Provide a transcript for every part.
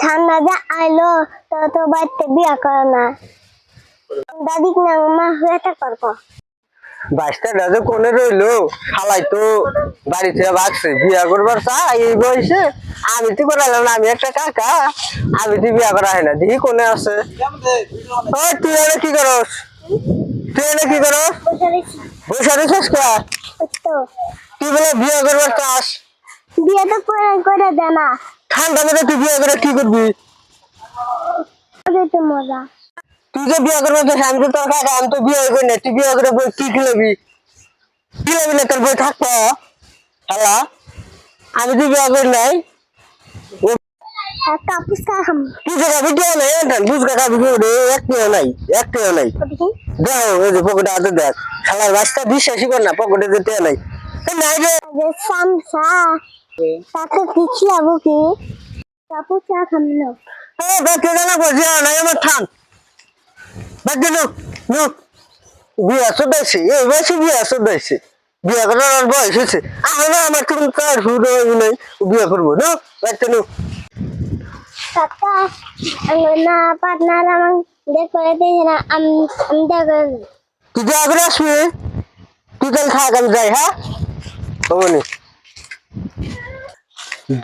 ঠান্ডা যে আইলো তো বাড়িতে বিয়া করে না দাদি না মা হয়ে করবো বাইশটা রাজা কোনে রইলো খালাই তো বাড়ি থেকে ভাগছে বিয়া করবার চা এই বয়সে আমি তো করালাম না আমি একটা কাকা আমি তো বিয়া করা হয় না দেখি কোনে আছে ওই তুই এনে কি করস তুই এনে কি করস বসে রয়েছিস কা তো তুই বলে বিয়া করবার চাস বিয়ে তো করে দে না ঠান্ডা মেরে তুই বিয়া করে কি করবি তো মজা তুই যে বিয়া করবার চাস আমি তো তোর কাকা আমি তো বিয়ে করি না তুই বিয়া করে বই কি খেলবি কি খেলবি না তোর বই থাকতো হ্যালো আমি তো বিয়া করি নাই কাপুস খাম তুই যে ভিডিও নাই বুঝ কাকা ভিডিও রে একটিও নাই দেখো এই যে পকেটে হাতে দেখ শালার রাস্তা বিশ্বাসই কর না পকেটে যেতে নাই নাই রে যে সামসা তাতে কিছু আবু কি কাপুস খাম না বাচ্চা জানা বসে নাই আমার থাম বাচ্চা লোক বিয়া শুধাইছি এই বয়সে বিয়া শুধাইছি বিয়া করার বয়স হয়েছে আমার তুমি তার শুরু নাই বিয়া করবো না বাচ্চা লোক কাকা না পার্টনার আমার দেখ করে দিই না আমি দেখ তুই যা করে আসবি তুই কাল থাক আমি যাই হ্যাঁ হবনি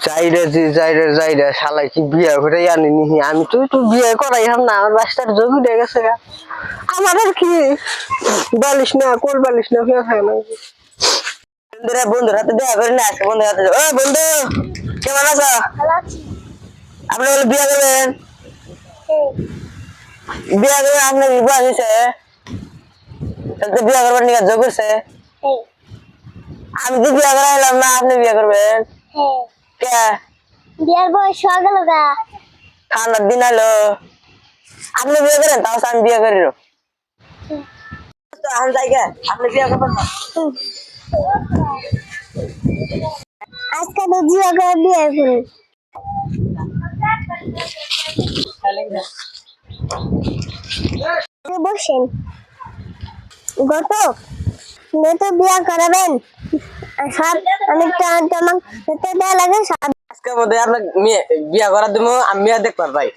যাই রে শালাই কি বিয়া করে আনি নিহি আমি তো একটু বিয়ে করাই হাম না আমার রাস্তার জমি উঠে গেছে গা আমার আর কি বালিশ না কোল বালিশ না ফেরা থাকে না বন্ধুর হাতে দেখা করে না আজকে বন্ধুর হাতে ও বন্ধু কেমন আছো আপনি বলে বিয়া করবেন বিয়া করবেন আপনার বিবাহ হয়েছে তাহলে বিয়া করবার নিয়ে যোগ করছে আমি তো বিয়া করাইলাম না আপনি বিয়া করবেন কে বিয়ার বয়স হয়ে গেল গা ঠান্ডার দিন আলো আপনি বিয়ে করেন তাও আমি বিয়ে করি আমি যাই গে আপনি বিয়ে করবেন না আজকে তো জিয়া করে বিয়ে করি বসেন গত তো বিয়া করাবেন সব অনেক তোমার হতে দেওয়া লাগে সব আজকে মধ্যে আপনার মেয়ে বিয়ে করার দিব আমি মেয়ে দেখবার ভাই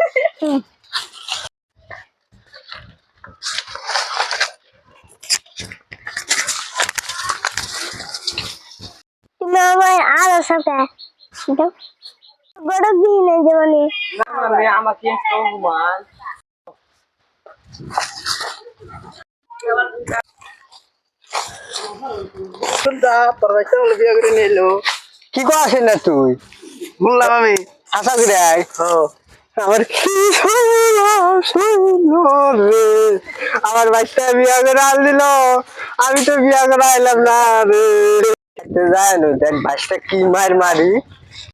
তুমি আমার আরো সাথে বড় বিয়ে নেই যেমন আমাকে কি করছিস না তুই বললাম আমি আশা করি আমার কি রে আমার বাচ্চা বিয়া করে আল দিল আমি তো বিয়া করে আইলাম না রে যায় না দেখ বাচ্চা কি মার মারি